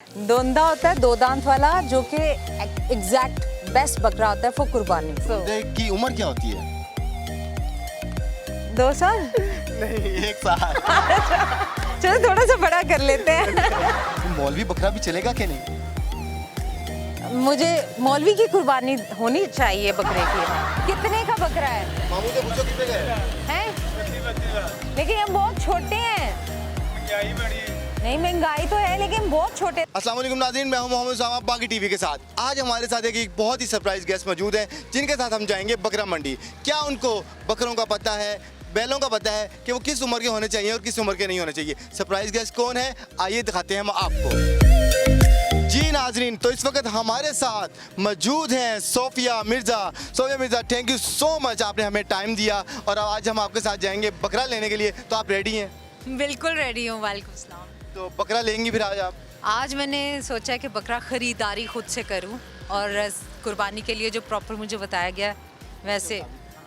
दोंदा होता है 2 दांत वाला, जो कि एग्जैक्ट बेस्ट बकरा होता है फॉर कुर्बानी। दोंदे की उम्र क्या होती है? 2 साल। नहीं, 1 साल। चलो थोड़ा सा बड़ा कर लेते हैं। मौलवी बकरा भी चलेगा कि नहीं? मुझे मौलवी की कुर्बानी होनी चाहिए बकरे की। कितने का बकरा है? मामू से पूछो कितने का है? लेकिन हम बहुत छोटे हैं। नहीं, महंगाई तो है लेकिन बहुत छोटे। अस्सलाम वालेकुम नाज़रीन, मैं हूं मोहम्मद उसामा बाकी टीवी के साथ। आज हमारे साथ एक बहुत ही सरप्राइज गेस्ट मौजूद हैं, जिनके साथ हम जाएंगे बकरा मंडी। क्या उनको बकरों का पता है, बैलों का पता है कि वो किस उम्र के होने चाहिए और किस उम्र के नहीं होने चाहिए? सरप्राइज गेस्ट कौन है, आइए दिखाते हैं हम आपको। जी नाजरीन, तो इस वक्त हमारे साथ मौजूद हैं Sofia Mirza. Sofia Mirza, thank you so much, आपने हमें टाइम दिया और आज हम आपके साथ जाएंगे बकरा लेने के लिए। तो आप रेडी हैं? बिल्कुल रेडी हूँ। वालेकुम सलाम। तो बकरा लेंगी फिर आज आप? आज मैंने सोचा है कि बकरा ख़रीदारी खुद से करूं और कुर्बानी के लिए जो प्रॉपर मुझे बताया गया वैसे।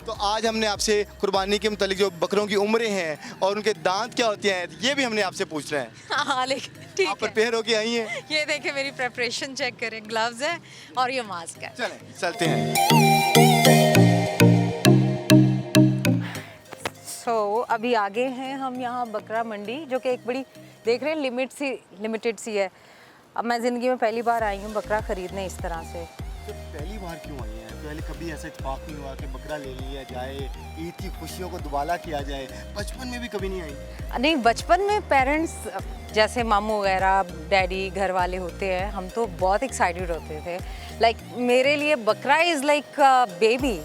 तो आज हमने आपसे कुर्बानी के मुतालिक जो बकरों की उम्रें हैं और उनके दांत क्या होते हैं, ये भी हमने आपसे पूछना है। हाँ, लेकिन आप ठीक है। प्रिपेयर होके आई हैं? ये देखें, मेरी प्रेपरेशन चेक करें। ग्लव्स है और ये मास्क है। चलें चलते हैं। अभी आगे हैं हम यहाँ बकरा मंडी, जो कि एक बड़ी देख रहे हैं लिमिटेड सी है। अब मैं ज़िंदगी में पहली बार आई हूँ बकरा ख़रीदने इस तरह से। तो पहली बार क्यों आई हैं? पहले कभी ऐसा इत्तेफाक नहीं हुआ कि बकरा ले लिया जाए, ईद की खुशियों को दुबाला किया जाए? बचपन में भी कभी नहीं आई? नहीं, बचपन में पेरेंट्स जैसे मामू वगैरह, डैडी, घर वाले होते हैं, हम तो बहुत एक्साइटेड होते थे। लाइक मेरे लिए बकरा इज़ लाइक बेबी,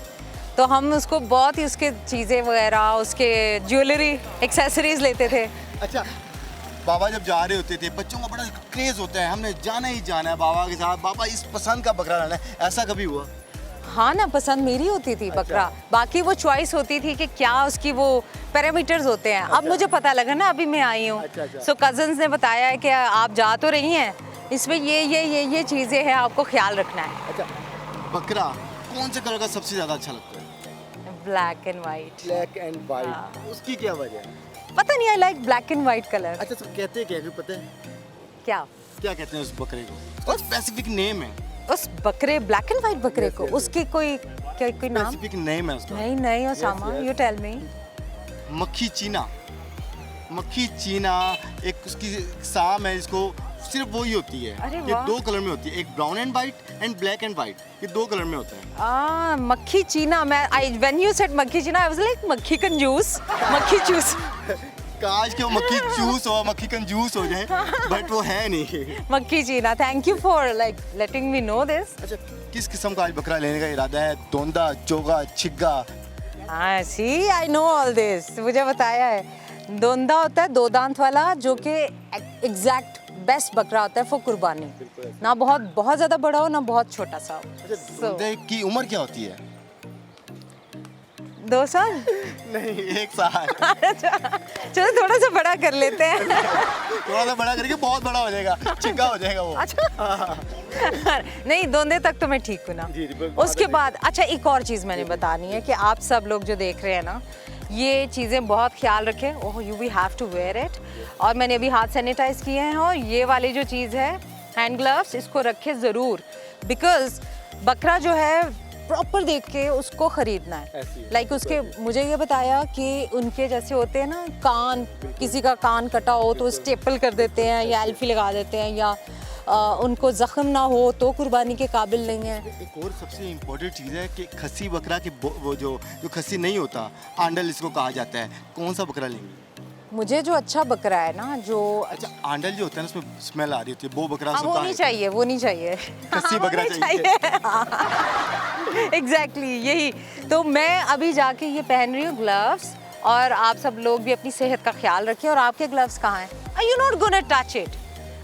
तो हम उसको बहुत ही उसके चीज़ें वगैरह, उसके ज्वेलरी, एक्सेसरीज लेते थे। अच्छा, बाबा जब जा रहे होते थे, बच्चों का बड़ा क्रेज होता है, हमने जाना ही जाना है बाबा के साथ, बाबा इस पसंद का बकरा लाना है, ऐसा कभी हुआ? हाँ ना, पसंद मेरी होती थी बकरा। बाकी वो चॉइस होती थी कि क्या उसकी वो पैरामीटर्स होते हैं। अब मुझे पता लगा ना, अभी मैं आई हूँ। सो कजन्स ने बताया है कि आप जा तो रही हैं, इसमें ये चीज़ें हैं, आपको ख्याल रखना है। अच्छा, बकरा कौन से कलर का सबसे ज़्यादा अच्छा लगता है? Black and white. Black and white, उसकी क्या वजह है? पता नहीं, I like black and white colour. अच्छा, तो कहते हैं क्या, फिर पता है क्या क्या कहते हैं उस बकरे को? उसका स्पेसिफिक नेम है? उस बकरे, ब्लैक एंड वाइट बकरे को, उसकी कोई नाम? स्पेसिफिक नेम है उसका? नहीं ओसामा, यू टेल मी। मक्खी चीना। मक्खी चीना एक उसकी साम है, इसको सिर्फ वही होती है। अरे ये वाह। 2 कलर में होती है, एक brown and white and black and white, ये 2 कलर में होता है। मक्खी चीना। व्हेन यू सेड मक्खी चीना, आई वाज लाइक मक्खी कंजूस, मक्खी चूस। काश के वो मक्खी चूस हो, मक्खी कंजूस हो जाए, बट वो है नहीं। मक्खी चीना, thank you for like letting me know this. अच्छा, किस किस्म का आज बकरा लेने का इरादा है? दोंदा, चोगा, छिग्गा? हाँ, सी आई नो ऑल दिस, मुझे बताया है। दोंदा होता है 2 दांत वाला, जो कि एग्जैक्ट बेस्ट बकरा होता है फॉर कुर्बानी। ना बहुत ज़्यादा बड़ा हो, ना बहुत छोटा सा हो। अच्छा, दोंदे की उम्र क्या होती है? 2 साल। नहीं, 1 साल। चलो थोड़ा सा बड़ा कर लेते हैं। थोड़ा सा बड़ा करके बहुत बड़ा हो जाएगा, छिग्गा हो जाएगा वो। अच्छा। नहीं, दोंदे तक तो मैं ठीक हूँ ना। जी, जी, उसके बाद अच्छा, एक और चीज़ मैंने बतानी है कि आप सब लोग जो देख रहे हैं ना, ये चीज़ें बहुत ख्याल रखें। Oh, you we have to wear it. और मैंने अभी हाथ सैनिटाइज किए हैं, और ये वाली जो चीज़ है, हैंड ग्लव्स, इसको रखें ज़रूर, बिकॉज बकरा जो है प्रॉपर देख के उसको ख़रीदना है। लाइक उसके, मुझे ये बताया कि उनके जैसे होते हैं ना कान, किसी का कान कटा हो तो स्टेपल कर देते हैं या एल्फी लगा देते हैं, या उनको ज़ख्म ना हो तो कुर्बानी के काबिल नहीं है। एक और सबसे इम्पोर्टेंट चीज़ है कि खस्सी बकरा के वो जो खस्सी नहीं होता, आंडल इसको कहा जाता है, कौन सा बकरा लेंगे? मुझे जो अच्छा बकरा है ना, जो अच्छा, आंडल जो होता है ना, उसमें स्मेल आ रही होती है, वो बकरा हाँ, वो नहीं चाहिए, वो नहीं चाहिए। खस्सी बकरा चाहिए। एग्जैक्टली यही। तो मैं अभी जाके ये पहन रही हूँ ग्लव्स, और आप सब लोग भी अपनी सेहत का ख्याल रखें। और आपके ग्लव्स कहाँ हैं? Are you not gonna touch it?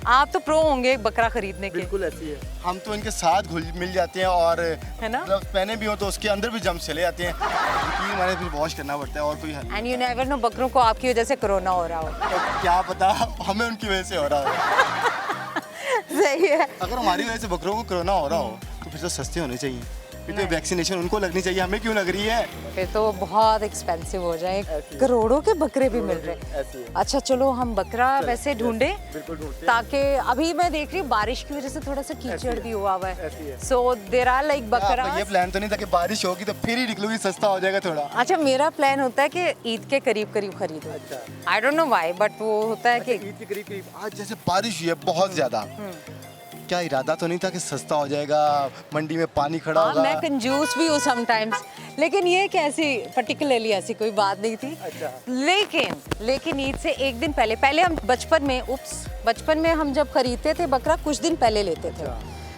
आप तो प्रो होंगे बकरा खरीदने के। बिल्कुल ऐसी है, हम तो इनके साथ घुल मिल जाते हैं, और है ना? ग्लव्स पहने भी हो तो उसके अंदर भी जम्स चले जाते हैं, क्योंकि हमारे फिर वॉश करना पड़ता है, और कोई हल नहीं। एंड यू नेवर नो, बकरों को आपकी वजह से कोरोना हो रहा हो। तो क्या पता हमें उनकी वजह से हो रहा हो। सही है। अगर हमारी वजह से बकरों को कोरोना हो रहा हो तो फिर तो सस्ते होने चाहिए। फिर तो वैक्सीनेशन उनको लगनी चाहिए, हमें क्यों लग रही है? फिर तो बहुत एक्सपेंसिव हो जाए, करोड़ों के बकरे भी मिल रहे। अच्छा चलो हम बकरा वैसे ढूंढे, ताकि अभी मैं देख रही हूँ बारिश की वजह से थोड़ा सा कीचड़ भी हुआ हुआ है। सो देयर आर लाइक बकरा। ये प्लान तो नहीं था कि बारिश होगी तो फिर ही निकलूंगी, सस्ता हो जाएगा थोड़ा। अच्छा मेरा प्लान होता है कि ईद के करीब करीब खरीदो। I don't know why, but वो होता है कि ईद के करीब आज जैसे बारिश हुई है बहुत ज्यादा, क्या इरादा तो नहीं था कि सस्ता हो जाएगा, मंडी में पानी खड़ा हाँ, होगा? मैं कंजूस भी हूँ समटाइम्स, लेकिन ये कैसी पर्टिकुलरली ऐसी कोई बात नहीं थी। लेकिन ईद से एक दिन पहले हम बचपन में हम जब खरीदते थे बकरा कुछ दिन पहले लेते थे।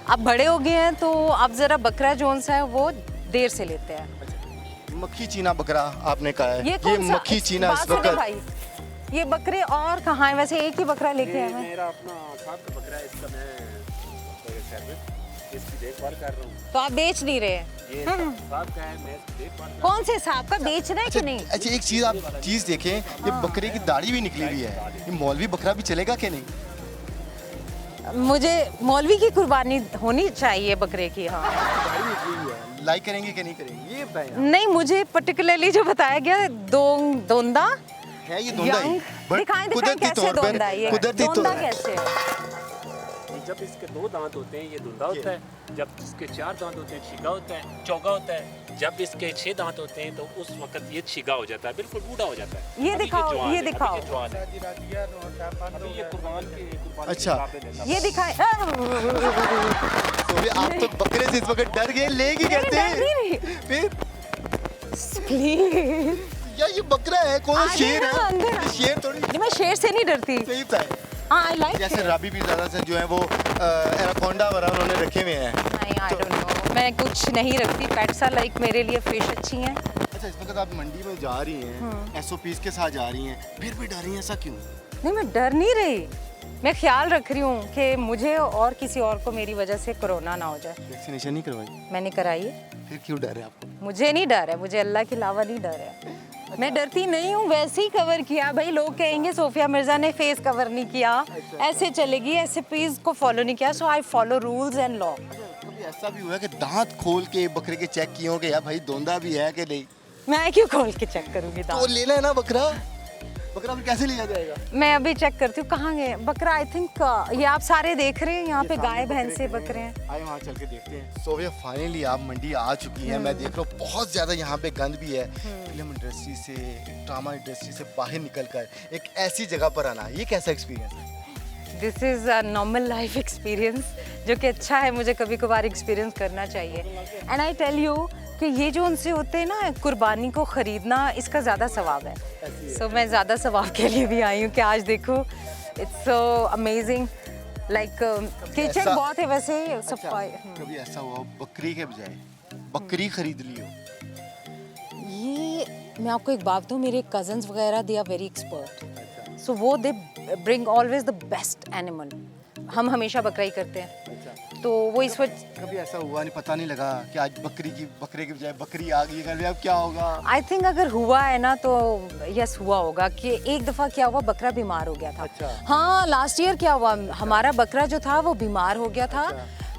अब बड़े हो गए हैं तो अब जरा बकरा जोन सा है वो देर से लेते हैं। मक्खी चीना बकरा आपने कहा है, ये कौन सा? मक्खी चीना बात इस सुने वक्त भाई, ये बकरे और कहाँ है? वैसे एक ही बकरा लेके आए हैं। मेरा अपना साहब का बकरा है, इसका मैं इसकी देखभाल कर रहा हूँ। तो आप बेच नहीं रहे हैं? ये साहब का है, मैं इसकी देखभाल कर कौन से सांप का बेच रहे हैं कि नहीं? अच्छा एक चीज आप चीज देखें, ये बकरे की दाढ़ी भी निकली हुई है, ये मौलवी बकरा भी चलेगा कि नहीं? मुझे मौलवी की कुर्बानी होनी चाहिए बकरे की। हाँ लाइक करेंगे कि नहीं करेंगे ये बताएं आप। नहीं, मुझे पर्टिकुलरली जो बताया गया दोंदा है ये धुंधा ही, यंग, but दिखाएं कुदरती कैसे तौर पर धुंधा है ये? कुदरती धुंधा तौर कैसे है? जब इसके 2 दांत होते हैं ये धुंधा होता है, जब इसके 4 दांत होते हैं छिगा होता है, चौगा होता है। जब इसके 6 दांत होते हैं तो उस वक्त ये छिगा हो जाता है, बिल्कुल बूढ़ा हो जाता है। ये अभी दिखाओ, जवान ये है, अभी दिखाओ। जवान है। अभी ये कुर्बानी अच्छा। के काबिल है। ये दिखाए। तो आप तो बकरे से इस वक्त डर गए, लेगी कैसे? डर नहीं। फिर प्लीज या ये बकरा है, कौन आ शेर गया है? अंदर। ये शेर थोड़ी मैं शेर से नहीं डरती। सही है। हाँ आई लाइक जैसे राबी भी ज़्यादा से जो है वो एनाकोंडा वगैरह उन्होंने रखे हुए हैं। नहीं, आई डोंट नो, मैं कुछ नहीं रखती पेट्स आर लाइक मेरे लिए फिश अच्छी हैं। अच्छा इस वक्त आप मंडी में जा रही हैं, एसओपीज के साथ जा रही हैं, फिर भी डर रही हैं, ऐसा क्यों? नहीं मैं डर नहीं रही, मैं ख्याल रख रही हूँ कि मुझे और किसी और को मेरी वजह से कोरोना ना हो जाए। वैक्सीनेशन नहीं करवाई? मैंने कराई है। फिर क्यों डर है आपको? मुझे नहीं डर है, मुझे अल्लाह के अलावा नहीं डर है। मैं डरती नहीं हूँ, वैसे ही कवर किया। भाई लोग कहेंगे सोफिया मिर्जा ने फेस कवर नहीं किया, ऐसे चलेगी, ऐसे प्लीज को फॉलो नहीं किया। So I follow rules and law. कभी ऐसा भी हुआ है कि दांत खोल के बकरे के चेक किए हो कि यार भाई धोंदा भी है कि नहीं? मैं क्यों खोल के चेक करूंगी तो दांत? लेना है ना बकरा, बकरा फिर कैसे लिया जाएगा? मैं अभी चेक करती हूँ कहाँ गए बकरा। आई थिंक ये आप सारे देख रहे हैं, यहाँ पे गाय भैंस से बकरे हैं। आइए वहाँ चल के देखते हैं। सोफिया फाइनली आप मंडी आ चुकी हैं, मैं देख रहा हूँ बहुत ज़्यादा यहाँ पे गंद भी है। फिल्म इंडस्ट्री से, ड्रामा इंडस्ट्री से बाहर निकल कर एक ऐसी जगह पर आना, ये कैसा एक्सपीरियंस है? This is a normal life experience, जो कि अच्छा है, मुझे कभी कभार एक्सपीरियंस करना चाहिए। एंड आई टेल यू कि ये जो उनसे होते हैं ना कुर्बानी को ख़रीदना, इसका ज़्यादा सवाब है। सो मैं ज़्यादा सवाब के लिए भी आई हूँ कि आज देखो it's so amazing. Like kitchen ऐसा- बहुत है वैसे सफाई। कभी ऐसा हुआ बकरी के बजाय बकरी खरीद ली हो? ये मैं आपको एक बात दूँ, मेरे कजन्स वगैरह दे आर वेरी एक्सपर्ट, सो वो they bring always the best animal. हम हमेशा बकरा ही करते हैं, तो वो इस वक्त कभी ऐसा हुआ नहीं, पता नहीं लगा कि आज बकरे के बजाय बकरी आ गई है, अब क्या होगा? आई थिंक अगर हुआ है ना तो यस हुआ होगा कि एक दफ़ा क्या हुआ, बकरा बीमार हो गया था। अच्छा। हाँ लास्ट ईयर क्या हुआ, हमारा बकरा जो था वो बीमार हो गया था।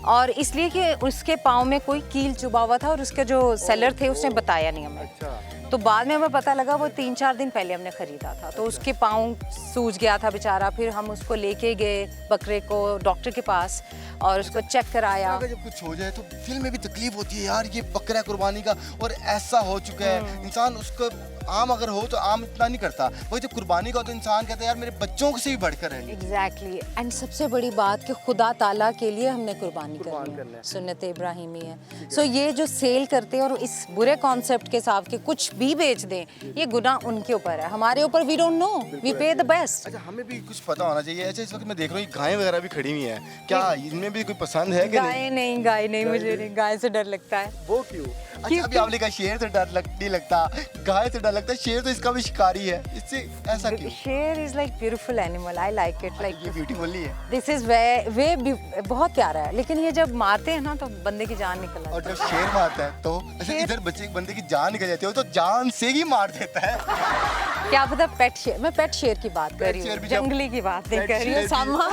और इसलिए कि उसके पाँव में कोई कील चुभा हुआ था और उसके जो सेलर थे उसने बताया नहीं हमें। अच्छा। तो बाद में हमें पता लगा वो 3-4 दिन पहले हमने ख़रीदा था, तो उसके पाँव सूज गया था बेचारा। फिर हम उसको लेके गए बकरे को डॉक्टर के पास और उसको चेक कराया। अगर जब कुछ हो जाए तो दिल में भी तकलीफ होती है यार, ये बकरा कुर्बानी का और ऐसा हो चुका है। इंसान उसको आम अगर हो तो आम इतना नहीं करता, वही जब कुर्बानी का हो तो इंसान कहता है यार मेरे बच्चों से भी बढ़कर है ये। एग्जैक्टली। एंड सबसे बड़ी बात कि खुदा ताला के लिए हमने कुर्बानी करनी है, सुन्नत इब्राहिमी है। सो ये जो सेल करते हैं और इस बुरे कॉन्सेप्ट के साथ कि कुछ भी बेच दें, ये गुनाह उनके ऊपर है, हमारे ऊपर वी डोंट नो, वी पे द बेस्ट। अच्छा हमें भी कुछ पता होना चाहिए। अच्छा इस वक्त मैं देख रहा हूँ गायें वगैरह भी खड़ी हुई हैं, क्या इनमें भी कोई पसंद है कि नहीं? गाय नहीं, मुझे नहीं, गाय से डर लगता है। वो क्यों? अच्छा अभी आपने कहा शेर से डर नहीं लगता, गाय से डर लगता है, शेर तो इसका भी शिकारी है, इससे ऐसा क्यों? शेर is like beautiful animal, I like it. Like ये ब्यूटीफुल ही है दिस इज वे बहुत प्यारा है, लेकिन ये जब मारते हैं ना तो बंदे की जान निकल और आती जब शेर मारता है तो अच्छा इधर बच्चे बंदे की जान निकल जाती है, वो तो जान से ही मार देता है। है। क्या पता पेट शेर, मैं पेट शेर की बात कर रही शेर हूँ, भी जब- जंगली की बात नहीं पेट कर रही हूँ। शेर भी- सामा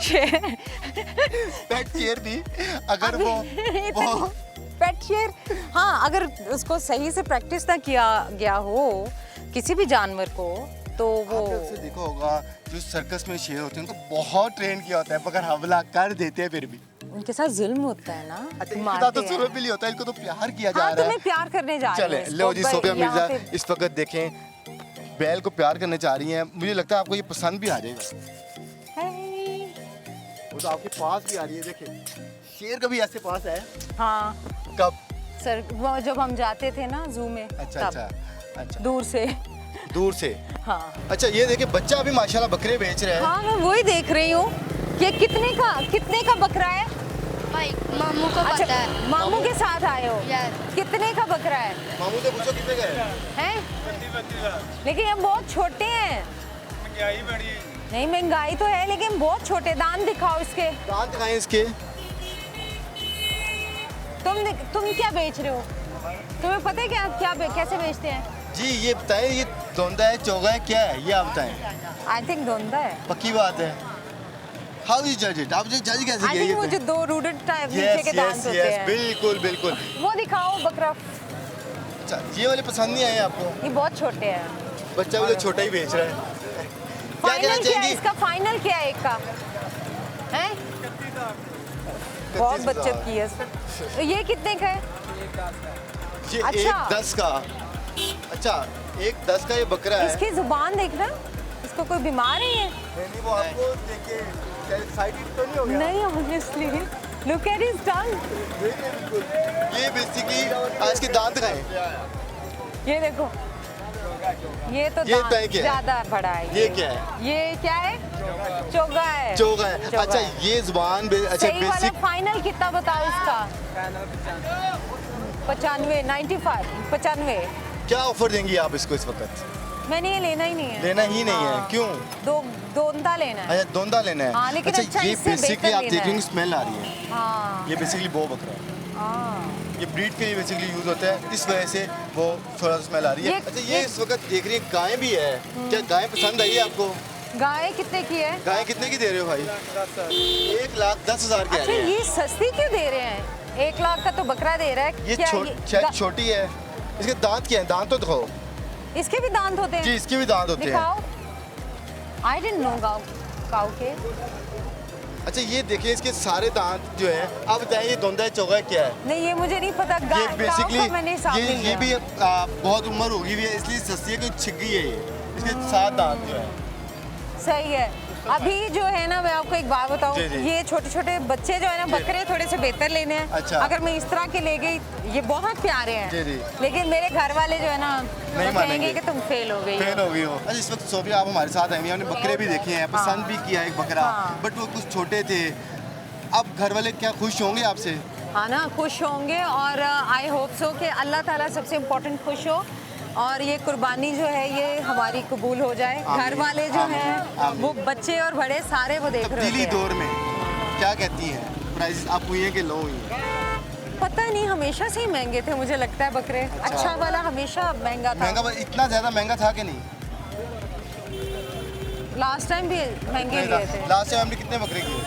शेर पेट शेर भी अगर वो पेट शेर। हाँ, अगर उसको सही से प्रैक्टिस ना किया गया हो किसी भी जानवर को तो वो आपने अक्सर देखा होगा जो सर्कस में शेर होते हैं उनको बहुत ट्रेन किया होता है मगर हमला कर देते हैं फिर भी। उनके साथ जुल्म होता है ना, अच्छा, इनके मारते साथ तो हैं। जुल्म भी नहीं होता, इनको तो प्यार किया जा हाँ, रहा है। तुम्हें प्यार करने जा रहे चले हैं लो जी, इसको, सोफिया यहाँ मिर्जा पे- इस वक्त देखें बैल को प्यार करने चाह रही हैं, मुझे लगता है आपको ये पसंद भी आ जाएगा। Hey। वो तो आपके पास भी आ रही है, देखें शेर कभी ऐसे पास है हाँ कब? सर, वो जब हम जाते थे ना जू में, अच्छा तब, अच्छा अच्छा, दूर से। दूर से। हाँ अच्छा ये देखिए बच्चा अभी माशाल्लाह बकरे बेच रहे हैं। हाँ, मैं वही देख रही हूँ कि कितने का बकरा है। भाई मामू को अच्छा, पता है। मामू के साथ आए हो, Yes। कितने का बकरा है? मामू से पूछो कितने का है? हैं? लेकिन ये बहुत छोटे हैं। महंगाई बड़ी नहीं, महंगाई तो है लेकिन बहुत छोटे। दांत दिखाओ इसके। दांत दिखाएं इसके। तुम क्या बेच रहे हो? तुम्हें पता है कैसे बेचते हैं? जी ये बताएं ये धोंदा है चोगा है क्या है ये आप बताएं। आई थिंक धोंदा है। पक्की बात है। हाउ यू जज इट? आप जज कैसे आई थिंक वो जो दो रूडेड टाइप नीचे के दांत होते हैं। बिल्कुल बिल्कुल। वो दिखाओ बकरा। अच्छा ये वाले पसंद नहीं आए आपको? ये बहुत छोटे हैं। बच्चा भी तो छोटा ही बेच रहा है। क्या कहना फाइनल क्या है चाहेंगी? इसका? फाइनल क्या है एक का? हैं? बहुत 31,000। बचत की है सर। ये कितने का है? ये अच्छा। 1,10 का। अच्छा 1,10 का ये बकरा है। इसकी जुबान देखना, इसको कोई बीमार है ये? नहीं वो आपको देख के क्या एक्साइटेड तो नहीं हो गया? नहीं, ऑब्वियसली लुक एट हिज टंग। बिल्कुल। ये बेसिकली आज के दांत दिखाएं। ये देखो, ये तो ये दांत तय क्या है? ज्यादा बड़ा है। ये क्या है? ये क्या है? चोगा है। चोगा है। चोगा अच्छा है। ये जुबान अच्छा सही वाला बेसिक फाइनल कितना बताओ इसका? 95, 95, 95। क्या ऑफर देंगी आप इसको इस वक्त? मैंने ये लेना ही नहीं है। लेना ही नहीं है हाँ। क्यों? दोंदा लेना है। अच्छा दोंदा लेना है। हाँ, लेकिन अच्छा ये इससे बेसिकली बेहतर आप लेना देख रहे है। हो स्मेल आ रही है। हाँ ये बेसिकली बो बकरा है। हाँ। ये ब्रीड के लिए बेसिकली यूज होता है, इस वजह से वो थोड़ा स्मेल आ रही है। अच्छा ये इस वक्त देख रही है गाय भी है, क्या गाय पसंद आई है आपको? गाय कितने की है? गाय कितने की दे रहे हो भाई? 1,10,000 की आ अच्छा, रही है। ये सस्ती क्यों दे रहे हैं? 1 लाख का तो बकरा दे रहा है। ये क्या शायद छोटी है। इसके दांत क्या है? दांत तो दिखाओ। इसके भी दांत होते जी हैं? इसके भी दांत होते हैं। दिखाओ। आई डिडंट नो काऊ के। अच्छा ये देखिए इसके सारे दांत जो है। आप बताइए ये दोंदा है चौगा है क्या है? नहीं, ये मुझे नहीं पता। ये काऊ बेसिकली का मैंने हिसाब नहीं ये लिया। भी बहुत उम्र होगी भी है इसलिए सस्ती है कि छिग गई है ये। इसके 7 दांत जो है। सही है। अभी जो है ना, मैं आपको एक बात बताऊं, जी, जी। ये छोटे छोटे बच्चे जो है ना, बकरे थोड़े से बेहतर लेने हैं। अच्छा। अगर मैं इस तरह के ले गई, ये बहुत प्यारे हैं। जी, जी। लेकिन मेरे घर वाले जो है ना, वो नहीं कहेंगे मानेंगे कि तुम फेल हो गई फेल हो। हो गई हो। अच्छा इस वक्त सोफिया आप हमारे साथ आई हुई हैं, हमने बकरे भी देखे हैं, पसंद भी किया एक बकरा, हाँ। बट वो कुछ छोटे थे। अब घर वाले क्या खुश होंगे आपसे? हाँ ना, खुश होंगे। और आई होप सो कि अल्लाह ताला सबसे इम्पोर्टेंट खुश हो और ये कुर्बानी जो है ये हमारी कबूल हो जाए। आमीन, घर वाले जो आमीन, हैं आमीन। वो बच्चे और बड़े सारे वो देख रहे तब्दीली होते हैं। दौर में क्या कहती हैं? प्राइस आप हुई हैं कि लो हुई हैं? पता नहीं, हमेशा से ही महंगे थे मुझे लगता है बकरे। अच्छा वाला हमेशा महंगा था। महंगा इतना ज़्यादा महंगा था कि नहीं? लास्ट टाइम भी महंगे लिए थे। लास्ट टाइम हमने कितने बकरे किए?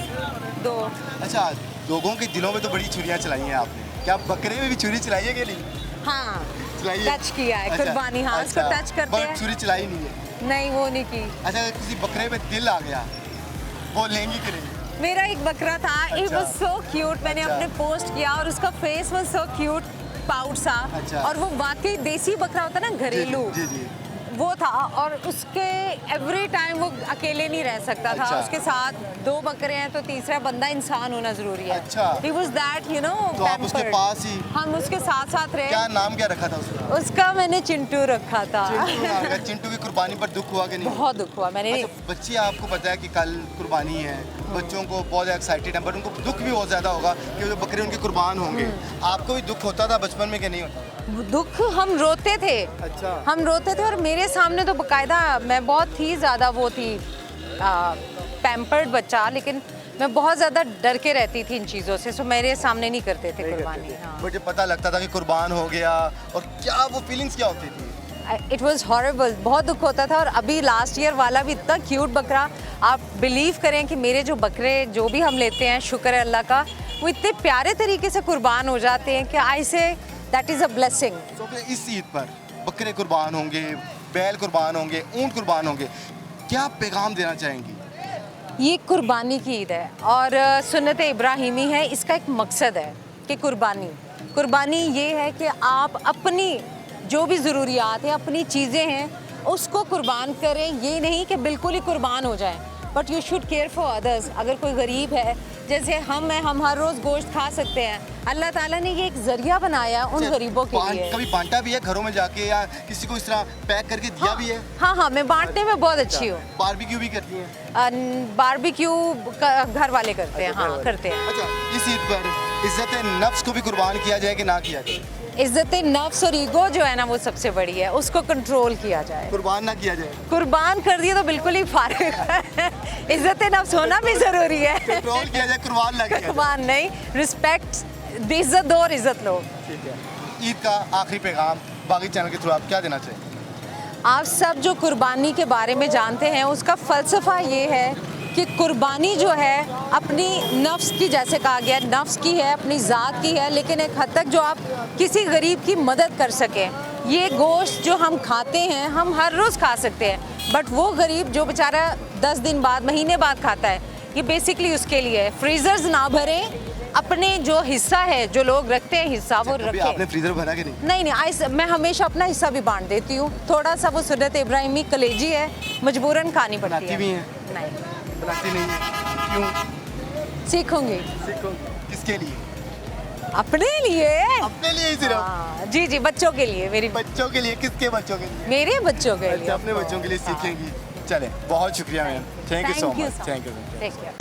2। अच्छा लोगों के दिलों में तो बड़ी छुरियाँ चलाई हैं आपने, क्या बकरे में भी छुरी चलाई है कि नहीं? हाँ, चलाई टच किया है। कुर्बानी, हाँ, उसको टच करते पर हैं। छुरी चलाई नहीं है। नहीं, वो नहीं की। अच्छा अगर किसी बकरे पे दिल आ गया वो लेंगी कि नहीं? मेरा एक बकरा था, इट अच्छा। Was so cute. मैंने अच्छा। अपने पोस्ट किया और उसका face was so cute, pout सा। अच्छा। और वो वाकई देसी बकरा होता है ना, घरेलू, जी जी वो था। और उसके एवरी टाइम वो अकेले नहीं रह सकता था। अच्छा। उसके साथ 2 बकरे हैं तो तीसरा बंदा इंसान होना जरूरी है। अच्छा। He was that, you know, तो आप उसके पास ही? हम उसके साथ साथ रहे। क्या नाम क्या रखा था उसका? उसका मैंने चिंटू रखा था। चिंटू नाम रखा। चिंटू की कुर्बानी पर दुख हुआ कि नहीं? बहुत दुख हुआ। मैंने अच्छा बच्चे आपको पता है कि कल कुर्बानी है, बच्चों को बहुत एक्साइटेड है, बट उनको दुख भी बहुत ज़्यादा होगा कि जो बकरे उनके कुर्बान होंगे। आपको भी दुख होता था बचपन में कि नहीं होता? दुख, हम रोते थे। अच्छा। हम रोते थे और मेरे सामने तो बकायदा, मैं बहुत ही ज़्यादा वो थी पैम्पर्ड बच्चा, लेकिन मैं बहुत ज़्यादा डर के रहती थी इन चीज़ों से, सो मेरे सामने नहीं करते थे कुर्बानी। हाँ। मुझे पता लगता था कि कुर्बान हो गया और क्या वो फीलिंग्स क्या होती थी? इट वॉज हॉरेबल, बहुत दुख होता था। और अभी लास्ट ईयर वाला भी इतना क्यूट बकरा, आप बिलीव करें कि मेरे जो बकरे जो भी हम लेते हैं, शुक्र है अल्लाह का, वो इतने प्यारे तरीके से कुर्बान हो जाते हैं कि आई say that is a blessing. तो फिर इस ईद पर बकरे कुर्बान होंगे, बैल कुर्बान होंगे, ऊंट कुर्बान होंगे, क्या पैगाम देना चाहेंगी? ये कुर्बानी की ईद है और सुन्नत इब्राहिमी है। इसका एक मकसद है कि कुर्बानी ये है कि आप अपनी जो भी ज़रूरियात है, अपनी चीज़ें हैं, उसको कुर्बान करें। ये नहीं कि बिल्कुल ही कुर्बान हो जाएं, but you should care for others. अगर कोई गरीब है, जैसे हम हर रोज़ गोश्त खा सकते हैं, अल्लाह ताला ने ये एक ज़रिया बनाया उन गरीबों के लिए। कभी बांटा भी है घरों में जाके या किसी को इस तरह पैक करके दिया भी है? हाँ, मैं बांटने में बहुत अच्छी हूँ। बारबेक्यू भी करती हैं? बारबेक्यू घर वाले करते हैं, हाँ करते हैं। अच्छा, इस ईद पर इज्जत नफ्स को भी कुर्बान किया जाए कि ना किया जाए? इज्जत नफ्स और ईगो जो है ना, वो सबसे बड़ी है, उसको कंट्रोल किया जाए। कुर्बान ना किया जाए? कुर्बान कर दिया तो बिल्कुल ही फारिग है। इज्जत नफ्स होना भी ज़रूरी है। कंट्रोल किया जाए, कुर्बान ना किया जाए। कुर्बान नहीं, रिस्पेक्ट, इज्जत दो और इज्जत लो। ठीक है। ईद का आखिरी पैगाम बागी चैनल के थ्रू आप क्या देना चाहिए? आप सब जो कुर्बानी के बारे में जानते हैं, उसका फ़लसफ़ा ये है कि कुर्बानी जो है अपनी नफ्स की, जैसे कहा गया, नफ्स की है, अपनी ज़ात की है, लेकिन एक हद तक जो आप किसी गरीब की मदद कर सकें। ये गोश्त जो हम खाते हैं, हम हर रोज़ खा सकते हैं, बट वो गरीब जो बेचारा 10 दिन बाद, महीने बाद खाता है, ये बेसिकली उसके लिए है। फ्रीज़र्स ना भरें, अपने जो हिस्सा है, जो लोग रखते हैं हिस्सा, वो कभी रखें। आपने फ्रीजर भरा कि नहीं? नहीं, मैं हमेशा अपना हिस्सा भी बांट देती हूँ। थोड़ा सा वो सुन्नत इब्राहिमी कलेजी है, मजबूरन खानी पड़ती बनाती है। भी हैं? नहीं, बनाती नहीं है? क्यों? सीखूंगी। सीखो। किसके लिए? अपने लिए। अपने लिए ही सिर्फ? हाँ, जी, बच्चों के लिए, मेरी बच्चों के लिए? किसके बच्चों के लिए? मेरे बच्चों के लिए। अच्छा, अपने बच्चों के लिए सीखेंगी। चलें, बहुत शुक्रिया ma'am, thank you so much. Thank you. Take care.